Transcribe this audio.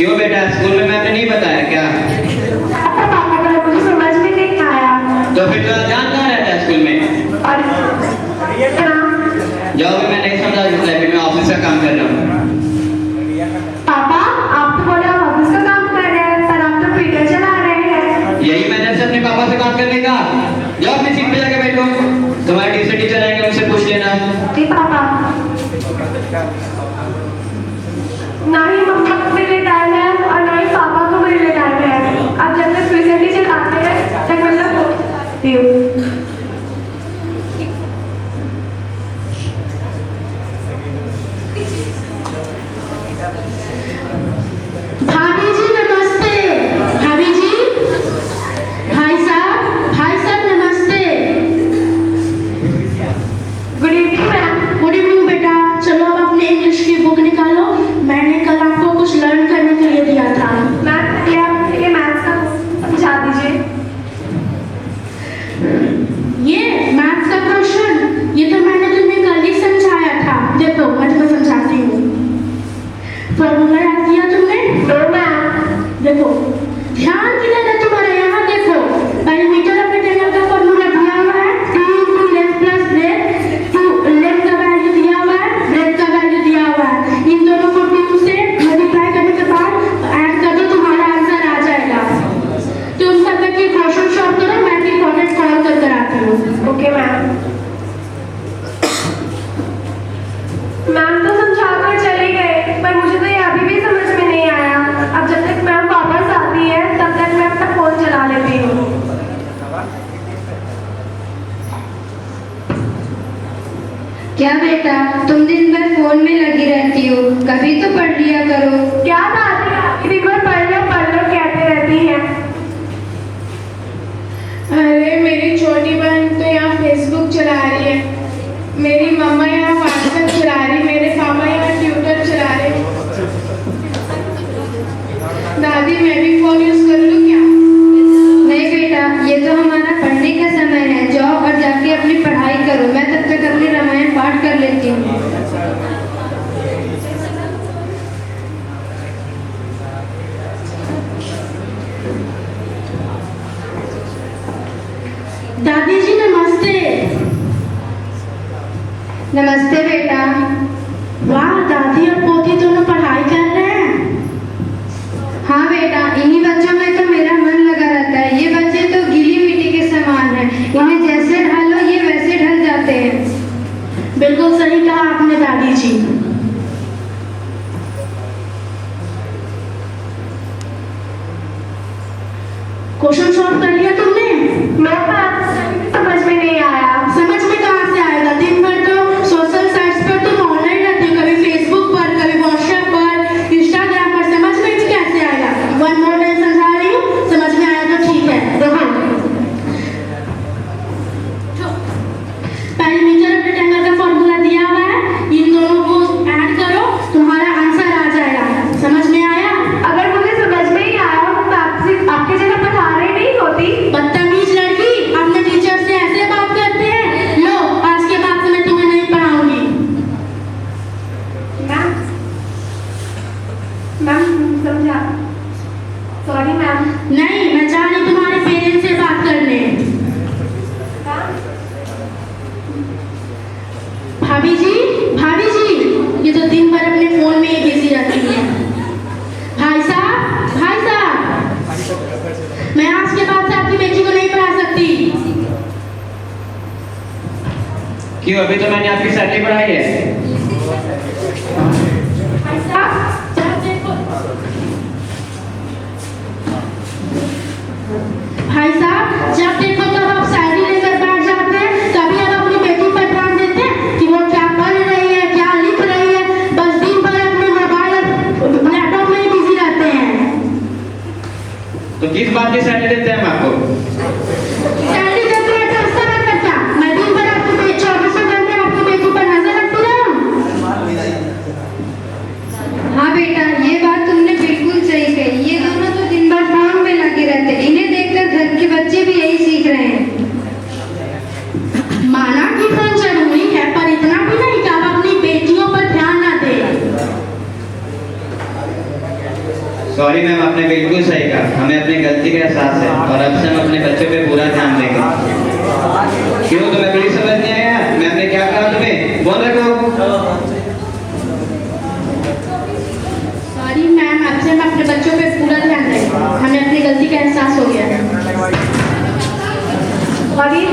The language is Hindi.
क्यों बेटा, स्कूल में मैम ने नहीं बताया क्या? पापा का मुझे समझ में नहीं आया। तो फिर तो ध्यान कहाँ रहता है स्कूल में? जाओ, मैं नहीं समझा लाइब्रेरी में ऑफिस का काम कर रहा हूँ। पापा, आप तो बोले आप ऑफिस का काम कर रहे हैं, पर आप तो पीटर चला रहे हैं। यही मैंने से अपने पापा से काम करने का। जाओ अपनी सीट पे जाके बैठो, तुम्हारे ट्यूशन टीचर आएंगे, उनसे पूछ लेना। जी पापा। ना ही मम्मा को मेरे लिए टाइम है और ना ही पापा को मेरे लिए टाइम है। अब जब तक ट्यूशन टीचर आते हैं तब मतलब भाभी जी नमस्ते। भाभी जी, भाई साहब नमस्ते। Good evening ma'am. Good evening बेटा। चलो अब अपने इंग्लिश की बुक निकालो। मैंने कल आपको कुछ लर्न करने के लिए दिया था। मैम ये मैथ्स का समझा दीजिए। ये मैथ्स का क्वेश्चन, ये तो मैंने तुम्हें कल ही समझाया था। देखो मैं तुम्हें समझाती हूँ। फॉर्मूला याद किया तुमने? No ma'am. देखो ध्यान किधर है तुम्हारा, यहाँ देखो। पेरीमीटर ऑफ रेक्टेंगल का फॉर्मूला दिया हुआ है, 2 लेंथ प्लस ब्रेथ। 2 लेंथ का वैल्यू दिया हुआ है, ब्रेथ का वैल्यू दिया हुआ है। इन दोनों को 2 से मल्टीप्लाई करने के बाद ऐड कर दो, तुम्हारा आंसर आ जाएगा। तुम सब तक ये क्वेश्चन सॉल्व करो, मैं एक इंपॉर्टेंट कॉल कर कर आती हूँ। Okay ma'am. मैम तो समझा कर चले गए, पर मुझे तो ये अभी भी समझ में नहीं आया। अब जब तक मैम वापस आती है तब तक मैं अपना फोन चला लेती हूँ। क्या बेटा, तुम दिन भर फोन में लगी रहती हो, कभी तो पढ़ लिया करो। क्या दादी, आप दिन भर पढ़ लो कहते रहती हैं। अरे मेरी छोटी बहन तो यहाँ फेसबुक चला रही है, मेरी मम्मा यहाँ व्हाट्सएप चला रही, मेरे पापा यहाँ ट्विटर चला रहे। दादी मैं भी फोन यूज कर लूँ क्या? नहीं बेटा, ये तो हमारा पढ़ने का समय है। जाओ और जाके अपनी पढ़ाई करो, मैं तब तक अपनी रामायण पाठ कर लेती हूँ। दादी जी नमस्ते। नमस्ते बेटा। वाह, दादी और पोती दोनों पढ़ाई कर रहे हैं। हाँ बेटा, इन्हीं बच्चों में तो मेरा मन लगा रहता है। ये बच्चे तो गीली मिट्टी के समान हैं, इन्हें जैसे ढालो ये वैसे ढल जाते हैं। बिल्कुल सही कहा आपने दादी जी। क्वेश्चन सॉल्व कर लिया तुमने? नो मैम, समझ में नहीं आया। समझ में कहाँ से आएगा? दिन भर तो सोशल साइट्स पर तुम ऑनलाइन रहती हो, कभी फेसबुक पर, कभी व्हाट्सएप पर, इंस्टाग्राम पर। समझ में कैसे आएगा? वन मोर टाइम समझा रही हूँ, समझ में आया तो ठीक है। देखो पेरीमीटर ऑफ रेक्टेंगल का फॉर्मूला दिया हुआ है, इन दोनों को ऐड करो, तुम्हारा आंसर आ जाएगा। समझ में आया? अगर मुझे समझ में ही आया तो मैं आपकी जगह पढ़ा रही नहीं होती। बदतमीज लड़की, अपने टीचर से ऐसे बात करते हैं। लो, आज के बाद से मैं तुम्हें नहीं पढ़ाऊंगी। मैम समझा। Sorry ma'am. नहीं, मैं जा रही तुम्हारे पेरेंट्स से बात करने। भाभी जी, ये तो दिन भर अपने फोन में ही बिजी रहती है। भाई साहब, मैं आज के बाद से आपकी बेटी को नहीं पढ़ा सकती। क्यों, अभी तो मैंने आपकी सैलरी बढ़ाई है। भाई साहब, जब देखो तब आप सैलरी लेकर बैठ जाते हैं। कभी आप अपनी बेटी पर ध्यान देते हैं कि वो क्या पढ़ रही है, क्या लिख रही है? बस दिन भर अपने मोबाइल और लैपटॉप में ही बिजी रहते हैं। तो किस बात की सैलरी देते हैं हम आपको? सैलरी देते हैं तो उसका मतलब क्या? मैं दिन भर आपकी 24 घंटे आपकी बेटी पर नजर रखती रहूं? सॉरी मैम, आपने बिल्कुल सही कहा, हमें अपनी गलती का एहसास है और अब से हम अपने बच्चों पे पूरा ध्यान देंगे। क्यों, तुम्हें कोई समझ नहीं आया मैंने क्या कहा तुम्हें? बोल रखो। सॉरी मैम, अब से हम अपने बच्चों पे पूरा ध्यान देंगे, हमें अपनी गलती का एहसास हो गया है। और ये